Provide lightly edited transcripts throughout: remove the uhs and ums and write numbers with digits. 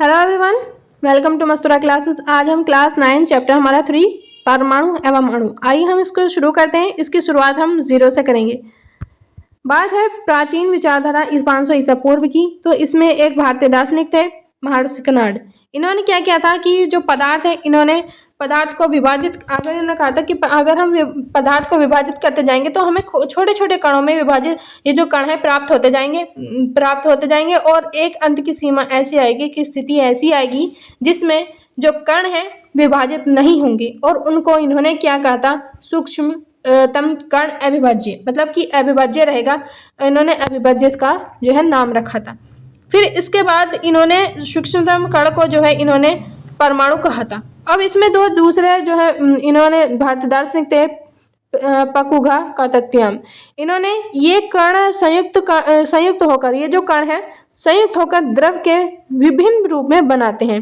Hello everyone, welcome to Mastura classes. आज हम class 9 chapter हमारा 3 परमाणु एवं अणु। आइए हम इसको शुरू करते हैं। इसकी शुरुआत हम 0 से करेंगे। बात है प्राचीन विचारधारा इस 500 ईसा पूर्व की। तो इसमें एक भारतीय दार्शनिक थे, महर्षि कनाड। इन्होंने क्या किया था कि जो पदार्थ है, इन्होंने पदार्थ को विभाजित, अगर इन्होंने कहा था कि अगर हम पदार्थ को विभाजित करते जाएंगे तो हमें छोटे छोटे कणों में विभाजित ये जो कण है प्राप्त होते जाएंगे और एक अंत की सीमा ऐसी आएगी कि स्थिति ऐसी आएगी जिसमें जो कण है विभाजित नहीं होंगे। और उनको इन्होंने क्या कहा था, सूक्ष्म तम कण अविभाज्य, मतलब कि अविभाज्य रहेगा। इन्होंने अविभाज्य इसका जो है नाम रखा था। फिर इसके बाद इन्होंने सूक्ष्मतम कण को जो है इन्होंने परमाणु कहा था। अब इसमें दो दूसरे जो है इन्होंने भारतीय दार्शनिक थे, पकुगा का तथ्यम। इन्होंने ये कण संयुक्त होकर, ये जो कण है संयुक्त होकर द्रव के विभिन्न रूप बनाते हैं।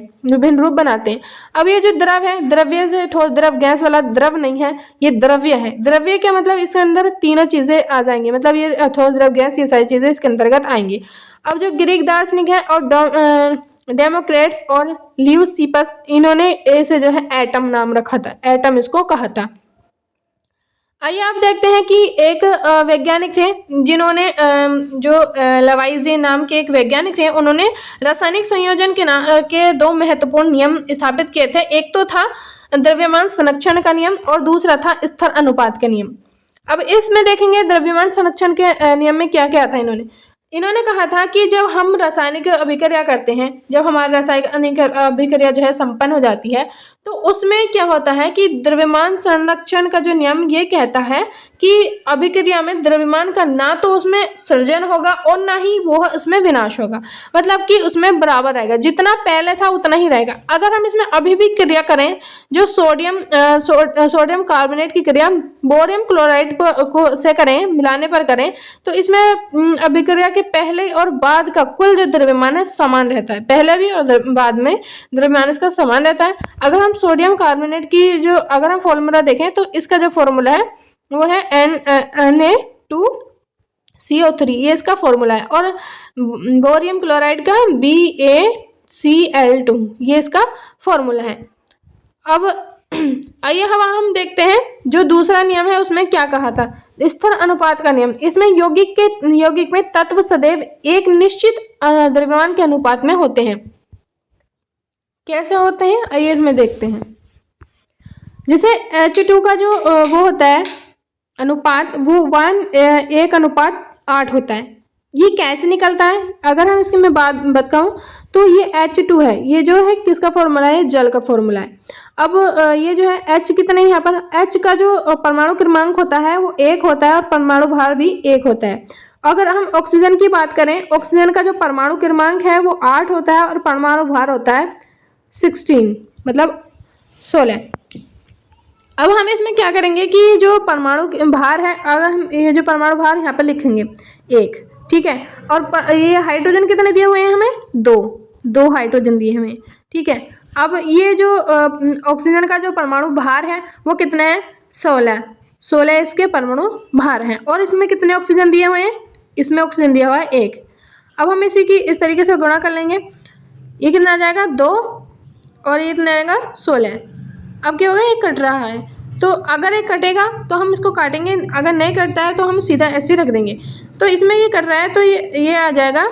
अब ये जो द्रव है, द्रव्य से ठोस द्रव, गैस वाला द्रव नहीं है, ये द्रव्य है। द्रव्य क्या मतलब, इसके अंदर तीनों चीजें आ जाएंगी, मतलब ये ठोस द्रव गैस ये सारी चीजें इसके अंतर्गत आएंगी। अब जो ग्रीक दार्शनिक है और डेमोक्रेट्स और ल्यूसिपस, इन्होंने ऐसे जो है एटम नाम रखा था, एटम इसको कहा था। आइए आप देखते हैं कि एक वैज्ञानिक थे जिन्होंने जो लवाइजे नाम के एक वैज्ञानिक थे, उन्होंने रासायनिक संयोजन के दो महत्वपूर्ण नियम स्थापित किए थे। एक तो था द्रव्यमान संरक्षण का नियम और दूसरा था स्थिर अनुपात का नियम। अब इसमें देखेंगे द्रव्यमान संरक्षण के नियम में क्या क्या था। इन्होंने कहा था कि जब हम रासायनिक अभिक्रिया करते हैं, जब हमारी रासायनिक अभिक्रिया जो है संपन्न हो जाती है, तो उसमें क्या होता है कि द्रव्यमान संरक्षण का जो नियम ये कहता है कि अभिक्रिया में द्रव्यमान का ना तो उसमें सृजन होगा और ना ही वो उसमें विनाश होगा, मतलब कि उसमें बराबर रहेगा, जितना पहले था उतना ही रहेगा। अगर हम इसमें अभी भी क्रिया करें, जो सोडियम कार्बोनेट की क्रिया बोरियम क्लोराइड को से करें, मिलाने पर करें, तो इसमें अभिक्रिया के पहले और बाद का कुल जो द्रव्यमान है समान रहता है। पहले भी और बाद में द्रव्यमान इसका समान रहता है। अगर हम सोडियम कार्बोनेट की जो अगर हम फॉर्मूला देखें तो इसका जो फॉर्मूला है वो है Na2CO3, ये इसका फॉर्मूला है। और बोरियम क्लोराइड का BaCl2, ये इसका फॉर्मूला है। अब आइए हम देखते हैं जो दूसरा नियम है उसमें क्या कहा था, स्थिर अनुपात का नियम। इसमें यौगिक में तत्व सदैव एक निश्चित द्रव्यमान के अनुपात में होते हैं। कैसे होते हैं आइए इसमें देखते हैं। जैसे H2 का जो वो होता है अनुपात, वो 1:8 होता है। ये कैसे निकलता है, अगर हम इसकी मैं बात बताऊं तो ये H2 है, ये जो है किसका फॉर्मूला है, जल का फॉर्मूला है। अब ये जो है H कितने यहाँ पर, H का जो परमाणु क्रमांक होता है वो 1 होता है और परमाणु भार भी 1 होता है। अगर हम ऑक्सीजन की बात करें, ऑक्सीजन का जो परमाणु क्रमांक है वो 8 होता है और परमाणु भार होता है 16, मतलब 16। अब हम इसमें क्या करेंगे कि जो परमाणु भार है, अगर हम ये जो परमाणु भार यहाँ पर लिखेंगे 1, ठीक है। और ये हाइड्रोजन कितने दिए हुए हैं हमें, 2 हाइड्रोजन दिए हुए हैं, ठीक है। अब ये जो ऑक्सीजन का जो परमाणु भार है वो कितना है, 16 इसके परमाणु भार हैं। और इसमें कितने ऑक्सीजन दिए हुए हैं, इसमें ऑक्सीजन दिया हुआ है 1। अब हम इसी की इस तरीके से गुणा कर लेंगे, ये कितना आ जाएगा 2 और ये कितना आएगा 16। अब क्या होगा, ये कट रहा है, तो अगर ये कटेगा तो हम इसको काटेंगे, अगर नहीं कटता है तो हम सीधा ऐसे रख देंगे। तो इसमें ये कट रहा है तो ये आ जाएगा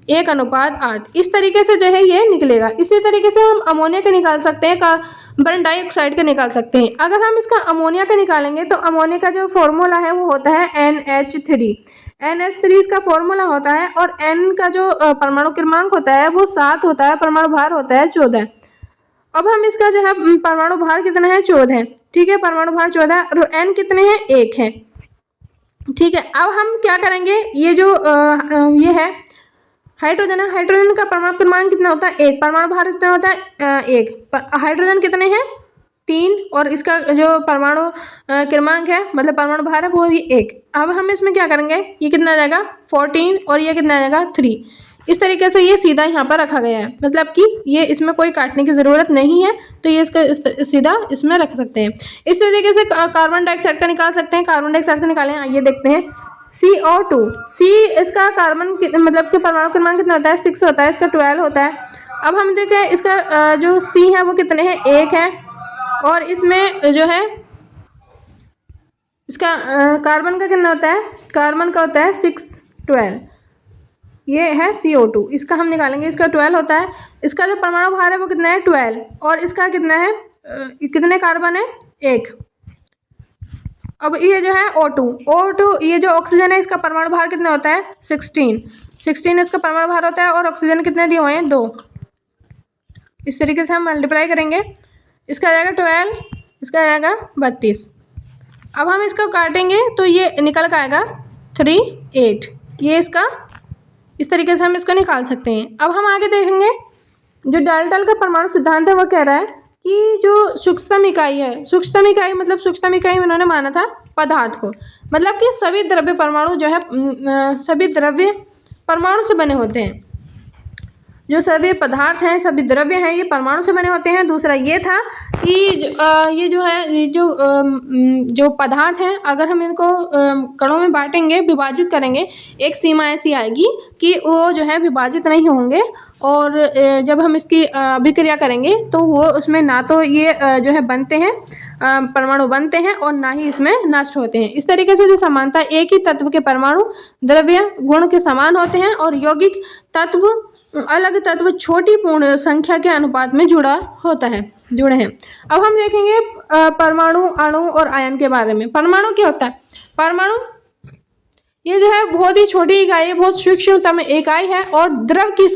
1:8। इस तरीके से जो है ये निकलेगा। इसी तरीके से हम अमोनिया का निकाल सकते हैं, कार्बन डाइऑक्साइड का निकाल सकते हैं। अगर हम इसका अमोनिया का निकालेंगे तो अमोनिया का जो फॉर्मूला है वो होता है NH3 इसका फॉर्मूला होता है। और N का जो परमाणु क्रमांक होता है वो 7 होता है, परमाणु भार होता है 14। अब हम इसका जो है परमाणु भार कितना है, 14 है, ठीक है। परमाणु भार 14 और N कितने हैं, 1 है, ठीक है। अब हम क्या करेंगे, ये जो ये है हाइड्रोजन है, हाइड्रोजन का परमाणु क्रमांक कितना होता है, 1, परमाणु भार कितना होता है 1। हाइड्रोजन कितने हैं, 3, और इसका जो परमाणु क्रमांक है मतलब परमाणु भार है वो भी 1। अब हम इसमें क्या करेंगे, ये कितना आ जाएगा 14 और ये कितना आ जाएगा 3। इस तरीके से ये सीधा यहाँ पर रखा गया है, मतलब कि ये इसमें कोई काटने की ज़रूरत नहीं है, तो ये इसका सीधा इसमें रख सकते हैं। इस तरीके से कार्बन डाइऑक्साइड का निकाल सकते हैं। कार्बन डाइऑक्साइड का निकालें, आइए देखते हैं। CO2, C इसका कार्बन मतलब कि परमाणु क्रमांक कितना होता है, 6 होता है, इसका 12 होता है। अब हम देखें इसका जो सी है वो कितने हैं, 1 है, और इसमें जो है इसका कार्बन का कितना होता है, कार्बन का होता है 6 12, ये है CO2, इसका हम निकालेंगे, इसका 12 होता है। इसका जो परमाणु भार है वो कितना है 12, और इसका कितना है, कितने कार्बन है, 1। अब ये जो है O2 ये जो ऑक्सीजन है इसका परमाणु भार कितना होता है 16 इसका परमाणु भार होता है, और ऑक्सीजन कितने दिए हुए हैं 2। इस तरीके से हम मल्टीप्लाई करेंगे, इसका आ जाएगा 12, इसका आ जाएगा 32। अब हम इसको काटेंगे तो ये निकल कर आएगा 3 8, ये इसका इस तरीके से हम इसको निकाल सकते हैं। अब हम आगे देखेंगे जो डाल्टन का परमाणु सिद्धांत है वो कह रहा है कि जो सूक्ष्मतम इकाई है, सूक्ष्मतम इकाई मतलब सूक्ष्मतम इकाई उन्होंने माना था पदार्थ को, मतलब कि सभी द्रव्य परमाणु जो है सभी द्रव्य परमाणु से बने होते हैं, जो सभी पदार्थ हैं सभी द्रव्य हैं ये परमाणु से बने होते हैं। दूसरा ये था कि ये जो है जो पदार्थ हैं अगर हम इनको कणों में बांटेंगे, विभाजित करेंगे, एक सीमा ऐसी आएगी कि वो जो है विभाजित नहीं होंगे, और जब हम इसकी अभिक्रिया करेंगे तो वो उसमें ना तो ये जो है बनते हैं परमाणु बनते हैं और ना ही इसमें नष्ट होते हैं। इस तरीके से जो समानता, एक ही तत्व के परमाणु द्रव्य गुण के समान होते हैं और यौगिक तत्व अलग तत्व छोटी पूर्ण संख्या के अनुपात में जुड़े हैं। अब हम देखेंगे परमाणु, अणु और आयन के बारे में। परमाणु क्या होता है, परमाणु ये जो है बहुत ही छोटी इकाई है, बहुत सूक्ष्मतम इकाई है, और द्रव की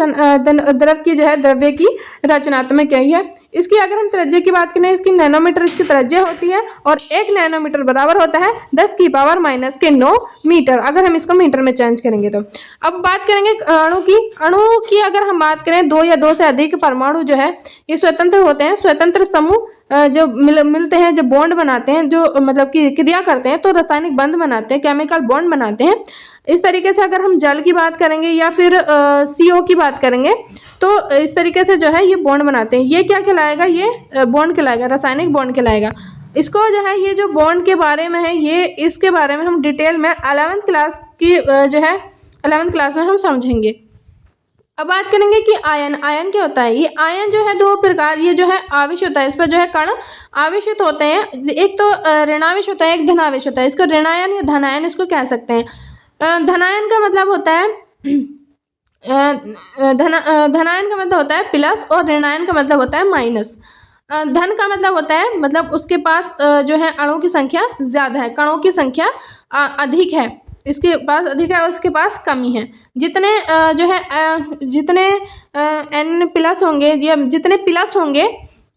जो है द्रव्य की रचनात्मक इकाई है। इसकी अगर हम त्रिज्या की बात करें, इसकी नैनोमीटर इसकी त्रिज्या होती है, और 1 नैनोमीटर बराबर होता है 10⁻⁹ मीटर, अगर हम इसको मीटर में चेंज करेंगे तो। अब बात करेंगे अणु की अगर हम बात करें, 2 या 2 से अधिक परमाणु जो है ये स्वतंत्र होते हैं, स्वतंत्र समूह जो मिलते हैं, जो बॉन्ड बनाते हैं, जो मतलब कि क्रिया करते हैं, तो रासायनिक बंध बनाते हैं, केमिकल बॉन्ड बनाते हैं। इस तरीके से अगर हम जल की बात करेंगे या फिर CO की बात करेंगे तो इस तरीके से जो है ये बॉन्ड बनाते हैं। ये क्या कहलाएगा, ये बॉन्ड कहलाएगा, रासायनिक बॉन्ड कहलाएगा। इसको जो है ये जो बॉन्ड के बारे में है, ये इसके बारे में हम डिटेल में 11th क्लास की जो है 11th क्लास में हम समझेंगे। अब बात करेंगे कि आयन क्या होता है। ये आयन जो है 2 प्रकार, ये जो है आवेश होता है, इस पर जो है कण आवेशित होते हैं। एक तो ऋणावेश होता है, एक धनावेश होता है। इसको ऋणायन या धनायन इसको कह सकते हैं। धनायन का मतलब होता है धनायन का मतलब होता है प्लस, और ऋणायन का मतलब होता है माइनस। धन का मतलब होता है मतलब उसके पास जो है अणुओं की संख्या ज़्यादा है, कणों की संख्या अधिक है, इसके पास अधिक है और उसके पास कमी है। जितने जो है जितने N प्लस होंगे या जितने प्लस होंगे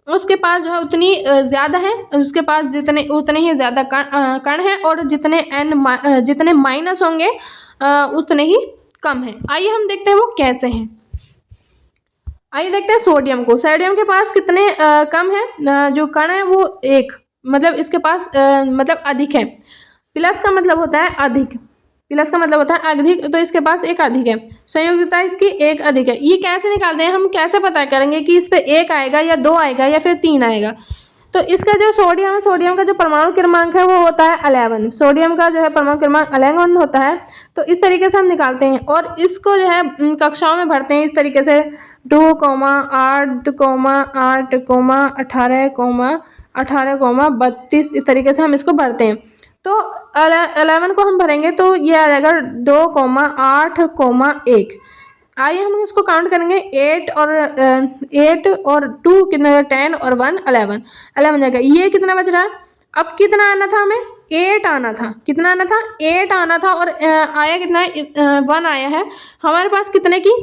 उसके पास जो है उतनी ज़्यादा है, उसके पास उतने ही ज़्यादा कण हैं, और जितने माइनस होंगे उतने ही कम हैं। आइए हम देखते हैं वो कैसे हैं। आइए देखते हैं सोडियम को। सोडियम के पास कितने कम है, जो कण है वो 1, मतलब इसके पास मतलब अधिक है। प्लस का मतलब होता है अधिक, प्लस का मतलब होता है अधिक, तो इसके पास 1 अधिक है। संयोगिता इसकी 1 अधिक है। ये कैसे निकालते हैं, हम कैसे पता करेंगे कि इस पे 1 आएगा या 2 आएगा या फिर 3 आएगा। तो इसका जो सोडियम है, सोडियम का जो परमाणु क्रमांक है वो होता है 11। सोडियम का जो है परमाणु क्रमांक 11 होता है। तो इस तरीके से हम निकालते हैं और इसको जो है कक्षाओं में भरते हैं इस तरीके से 2, 8, 8, 18, 32 इस तरीके से हम इसको भरते हैं। तो 11 को हम भरेंगे तो ये आ जाएगा 2, 8, 1। आइए हम इसको काउंट करेंगे 8 और 2 कितना, 10 और 1 11 जाएगा। ये कितना बच रहा है, अब कितना आना था हमें, 8 आना था। कितना आना था, 8 आना था, और आया कितना है, 1 आया है। हमारे पास कितने की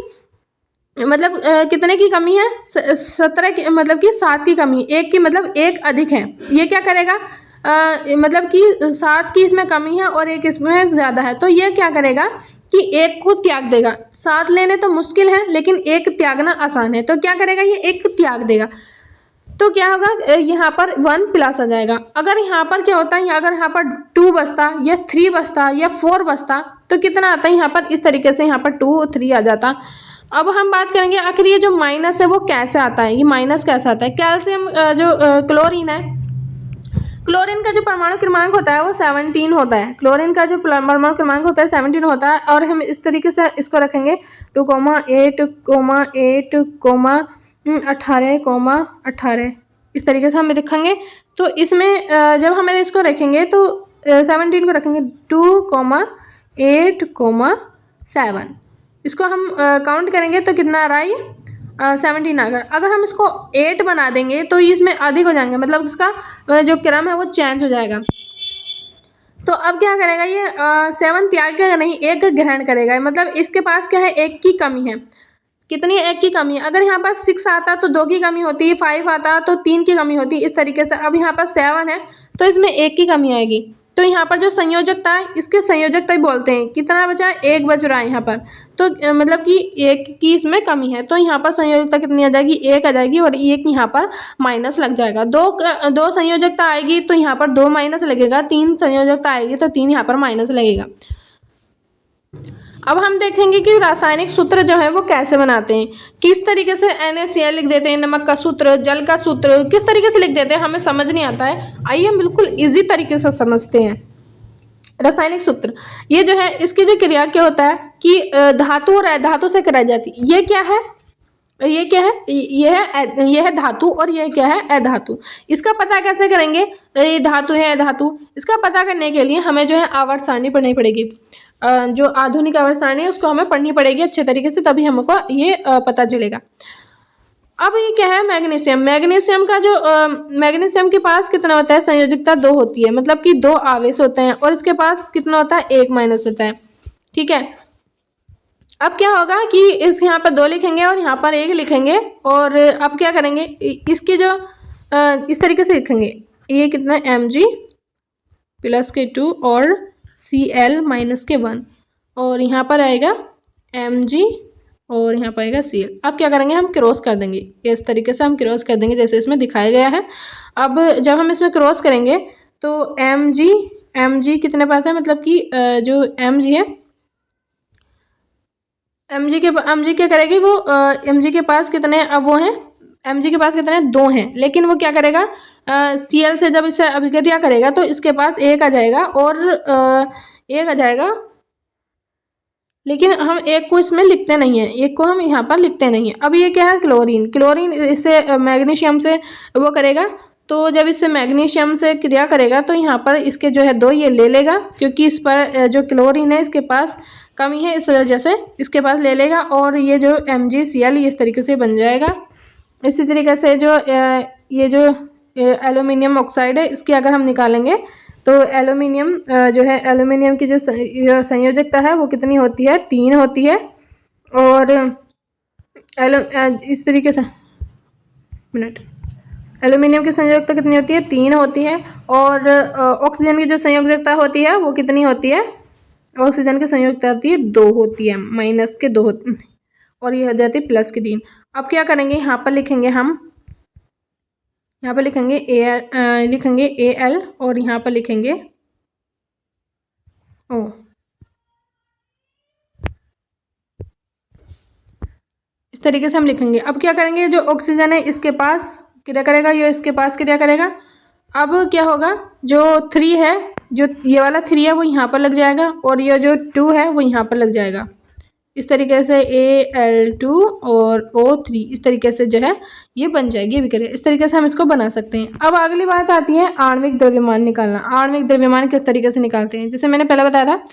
मतलब कितने की कमी है, 17 की, मतलब कि 7 की कमी, 1 की मतलब 1 अधिक है। ये क्या करेगा, मतलब कि 7 की इसमें कमी है और 1 इसमें ज़्यादा है, तो ये क्या करेगा कि 1 को त्याग देगा। 7 लेने तो मुश्किल है लेकिन 1 त्यागना आसान है, तो क्या करेगा, ये 1 त्याग देगा। तो क्या होगा, यहाँ पर 1 प्लस आ जाएगा। अगर यहाँ पर क्या होता है, अगर यहाँ पर 2 बचता या 3 बचता या 4 बचता तो कितना आता है यहाँ पर, इस तरीके से यहाँ पर 2 और 3 आ जाता। अब हम बात करेंगे आखिर ये जो माइनस है वो कैसे आता है, ये माइनस कैसे आता है। कैल्शियम जो क्लोरीन है, क्लोरीन का जो परमाणु क्रमांक होता है वो 17 होता है। क्लोरीन का जो परमाणु क्रमांक होता है 17 होता है। और हम इस तरीके से इसको रखेंगे 2,8,18,18 इस तरीके से हम लिखेंगे। तो इसमें जब हम इसको रखेंगे तो 17 को रखेंगे 2,8,7 इसको हम काउंट करेंगे तो कितना आ रहा है 17 अगर हम इसको 8 बना देंगे तो इसमें अधिक हो जाएंगे, मतलब इसका जो क्रम है वो चेंज हो जाएगा। तो अब क्या करेगा ये 7 त्यागेगा नहीं, 1 ग्रहण करेगा। मतलब इसके पास क्या है, 1 की कमी है। कितनी 1 की कमी है। अगर यहाँ पर 6 आता तो 2 की कमी होती है, 5 आता तो 3 की कमी होती है, इस तरीके से। अब यहाँ पर 7 है तो इसमें 1 की कमी आएगी। तो यहाँ पर जो संयोजकता है इसके संयोजकता ही बोलते हैं। कितना बचा है, 1 बच रहा है यहाँ पर। तो मतलब कि 1 की इसमें कमी है, तो यहाँ पर संयोजकता कितनी आ जाएगी, 1 आ जाएगी और 1 यहाँ पर माइनस लग जाएगा। दो संयोजकता आएगी तो यहाँ पर 2 माइनस लगेगा, 3 संयोजकता आएगी तो 3 यहाँ पर माइनस लगेगा। अब हम देखेंगे कि रासायनिक सूत्र जो है वो कैसे बनाते हैं, किस तरीके से NaCl लिख देते हैं, नमक का सूत्र, जल का सूत्र किस तरीके से लिख देते हैं, हमें समझ नहीं आता है। आइए हम बिल्कुल इजी तरीके से समझते हैं। रासायनिक सूत्र ये जो है इसकी जो क्रिया क्या होता है कि धातु और अधातु से कराई जाती है। ये क्या है, ये क्या है, ये है धातु और ये क्या है, अधातु। इसका पता कैसे करेंगे, ये धातु है अधातु, इसका पता करने के लिए हमें जो है आवर्त सारणी पढ़नी पड़ेगी। जो आधुनिक आवर्त सारणी है उसको हमें पढ़नी पड़ेगी अच्छे तरीके से, तभी हमको ये पता चलेगा। अब ये क्या है, मैग्नीशियम। मैग्नीशियम का जो मैग्नीशियम के पास कितना होता है, संयोजकता 2 होती है, मतलब कि 2 आवेश होते हैं और इसके पास कितना होता है, 1 माइनस होता है। ठीक है, अब क्या होगा कि इस यहाँ पर 2 लिखेंगे और यहाँ पर 1 लिखेंगे। और अब क्या करेंगे, इसकी जो इस तरीके से लिखेंगे, ये कितना Mg प्लस के 2 और Cl माइनस के 1 और यहाँ पर आएगा Mg और यहाँ पर आएगा Cl। अब क्या करेंगे, हम क्रॉस कर देंगे, इस तरीके से हम क्रॉस कर देंगे जैसे इसमें दिखाया गया है। अब जब हम इसमें क्रॉस करेंगे तो Mg कितने पास है, मतलब कि जो Mg है, Mg क्या करेगी वो, Mg के पास कितने, अब वो हैं Mg के पास कितने, 2 हैं, लेकिन वो क्या करेगा, Cl से जब इसे अभिक्रिया करेगा तो इसके पास 1 आ जाएगा और 1 आ जाएगा, लेकिन हम 1 को इसमें लिखते नहीं है, 1 को हम यहाँ पर लिखते नहीं है। अब ये क्या है, क्लोरीन इससे मैग्नीशियम से वो करेगा, तो जब इससे मैग्नीशियम से क्रिया करेगा तो यहाँ पर इसके जो है 2 ये ले लेगा, क्योंकि इस पर जो क्लोरीन है इसके पास कमी है, इस वजह से इसके पास ले लेगा और ये जो MgCl इस तरीके से बन जाएगा। इसी तरीके से जो ये जो एल्यूमिनियम ऑक्साइड है इसकी अगर हम निकालेंगे तो एल्यूमिनियम जो है, एल्यूमिनियम की जो संयोजकता है वो कितनी होती है, 3 होती है। और इस तरीके से एल्यूमिनियम की संयोजकता कितनी होती है, 3 होती है। और ऑक्सीजन की जो संयोजकता होती है वो कितनी होती है, ऑक्सीजन की संयोजकता होती है 2 होती है, माइनस के 2 होती है और ये हो जाती है प्लस के 3। अब क्या करेंगे, यहाँ पर लिखेंगे हम, यहाँ पर लिखेंगे Al और यहाँ पर लिखेंगे O। इस तरीके से हम लिखेंगे। अब क्या करेंगे, जो ऑक्सीजन है इसके पास क्रिया करेगा, ये इसके पास क्रिया करेगा। अब क्या होगा, जो 3 है, जो ये वाला 3 है वो यहाँ पर लग जाएगा और ये जो 2 है वो यहाँ पर लग जाएगा। इस तरीके से Al2 और O3 इस तरीके से जो है ये बन जाएगी विक्रिया। इस तरीके से हम इसको बना सकते हैं। अब अगली बात आती है आणविक द्रव्यमान निकालना। आणविक द्रव्यमान किस तरीके से निकालते हैं, जैसे मैंने पहले बताया था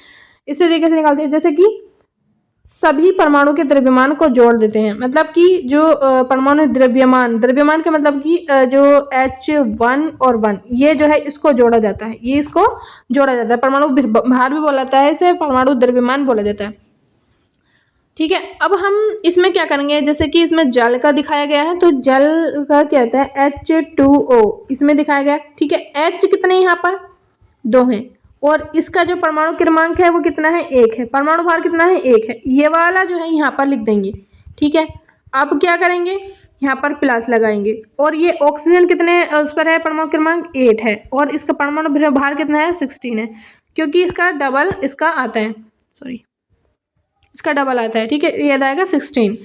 इस तरीके से निकालते हैं, जैसे कि सभी परमाणु के द्रव्यमान को जोड़ देते हैं। मतलब कि जो परमाणु द्रव्यमान के मतलब कि जो H1 और 1 ये जो है इसको जोड़ा जाता है, ये इसको जोड़ा जाता है। परमाणु भार भी बोला जाता है, इसे परमाणु द्रव्यमान बोला जाता है। ठीक है, अब हम इसमें क्या करेंगे, जैसे कि इसमें जल का दिखाया गया है, तो जल का क्या होता है H2O इसमें दिखाया गया। ठीक है, H कितने यहाँ पर 2 हैं और इसका जो परमाणु क्रमांक है वो कितना है, 1 है। परमाणु भार कितना है, 1 है। ये वाला जो है यहाँ पर लिख देंगे। ठीक है, अब क्या करेंगे, यहाँ पर प्लस लगाएंगे और ये ऑक्सीजन कितने उस पर है, परमाणु क्रमांक 8 है और इसका परमाणु भार कितना है, 16 है, क्योंकि इसका डबल इसका आता है, इसका डबल आता है। ठीक है, ये आएगा 16।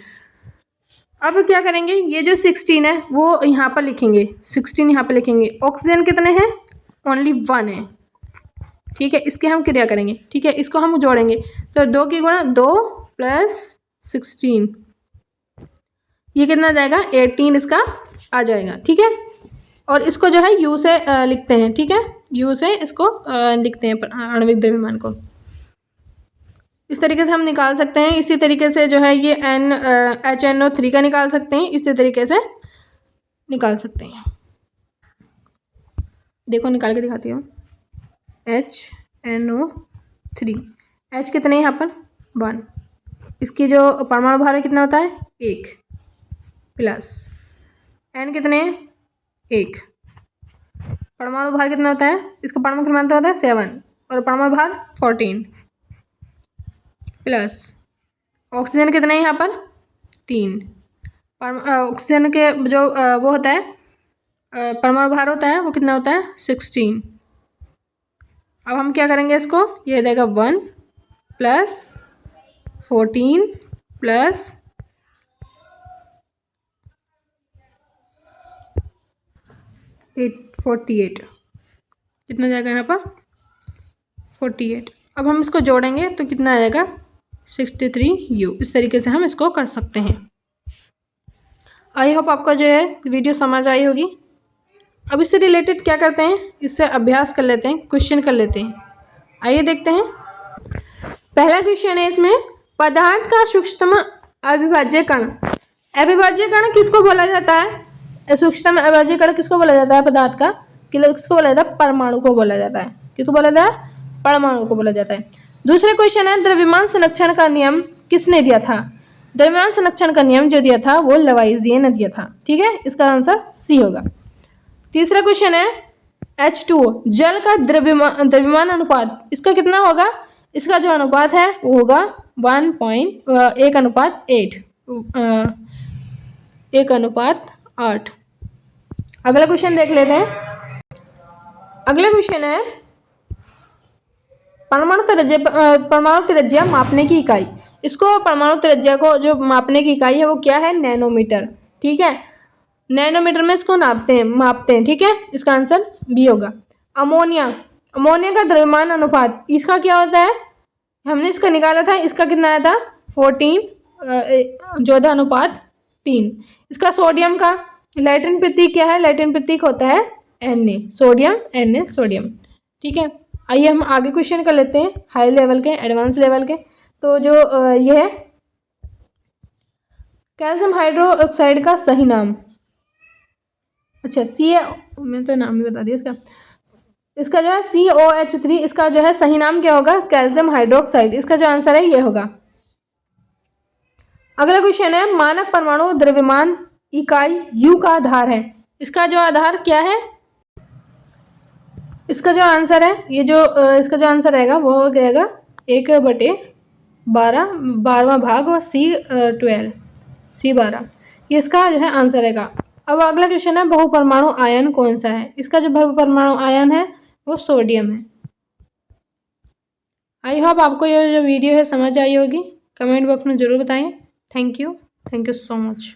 अब क्या करेंगे, ये जो 16 है वो यहाँ पर लिखेंगे, 16 यहाँ पर लिखेंगे। ऑक्सीजन कितने हैं, ओनली 1 है, ठीक है। इसके हम क्रिया करेंगे, ठीक है। इसको हम जोड़ेंगे तो 2 की गुणा 2 + 16, ये कितना आ जाएगा 18 इसका आ जाएगा, ठीक है। और इसको जो है U से लिखते हैं, ठीक है। U से इसको लिखते हैं आणविक द्रव्यमान को। इस तरीके से हम निकाल सकते हैं। इसी तरीके से जो है ये HNO3 का निकाल सकते हैं, इसी तरीके से निकाल सकते हैं। देखो निकाल के दिखाती हूँ। HNO3, H कितने यहाँ पर 1, इसकी जो परमाणु भार है कितना होता है 1, प्लस N कितने 1, परमाणु भार कितना होता है, इसका परमाणु क्रमांक होता है 7 और परमाणु भार 14, प्लस ऑक्सीजन कितने हैं यहाँ पर 3, ऑक्सीजन के जो वो होता है परमाणु भार होता है वो कितना होता है 16। अब हम क्या करेंगे इसको, ये देगा 1 + 14 + 48, कितना जाएगा यहाँ पर 48। अब हम इसको जोड़ेंगे तो कितना आएगा 63U। इस तरीके से हम इसको कर सकते हैं। आई होप आपको जो है वीडियो समझ आई होगी। अब इससे रिलेटेड क्या करते हैं, इससे अभ्यास कर लेते हैं, क्वेश्चन कर लेते हैं। आइए देखते हैं। पहला क्वेश्चन है इसमें, पदार्थ का सूक्ष्मतम अविभाज्य कण। अविभाज्य कण किसको बोला जाता है, सूक्ष्मतम अविभाज्य कण किसको बोला जाता है पदार्थ का, किसको बोला जाता है, परमाणु को बोला जाता है। किसको बोला जाता है, परमाणु को बोला जाता है। दूसरा क्वेश्चन है, द्रव्यमान संरक्षण का नियम किसने दिया था। द्रव्यमान संरक्षण का नियम जो दिया था वो लवाइजिए ने दिया था, ठीक है। इसका आंसर सी होगा। तीसरा क्वेश्चन है, H2O जल का द्रव्यमान अनुपात, इसका कितना होगा, इसका जो अनुपात है वो होगा 1:8, 1:8। अगला क्वेश्चन देख लेते हैं। अगला क्वेश्चन है, परमाणु त्रिज्या मापने की इकाई। इसको परमाणु त्रिज्या को जो मापने की इकाई है वो क्या है, नैनोमीटर, ठीक है। नैनोमीटर में इसको मापते हैं, ठीक है। इसका आंसर बी होगा। अमोनिया का द्रव्यमान अनुपात, इसका क्या होता है, हमने इसका निकाला था, इसका कितना आया था 14 14:3। इसका सोडियम का लैटिन प्रतीक क्या है, लैटिन प्रतीक होता है Na, सोडियम Na सोडियम, ठीक है। आइए हम आगे क्वेश्चन कर लेते हैं, हाई लेवल के, एडवांस लेवल के। तो जो ये है, कैल्शियम हाइड्रोक्साइड का सही नाम, अच्छा मैंने तो नाम ही बता दिया इसका जो है COH3, इसका जो है सही नाम क्या होगा, कैल्शियम हाइड्रोक्साइड। इसका जो आंसर है ये होगा। अगला क्वेश्चन है, मानक परमाणु द्रव्यमान इकाई U का आधार है। इसका जो आधार क्या है, इसका जो आंसर है, ये जो इसका जो आंसर रहेगा वो हो जाएगा 1/12, 12वां भाग और C12, ये इसका जो है आंसर रहेगा। अब अगला क्वेश्चन है, बहुपरमाणु आयन कौन सा है। इसका जो बहुपरमाणु आयन है वो सोडियम है। आई होप आपको ये जो वीडियो है समझ आई होगी। कमेंट बॉक्स में ज़रूर बताएं। Thank you so much.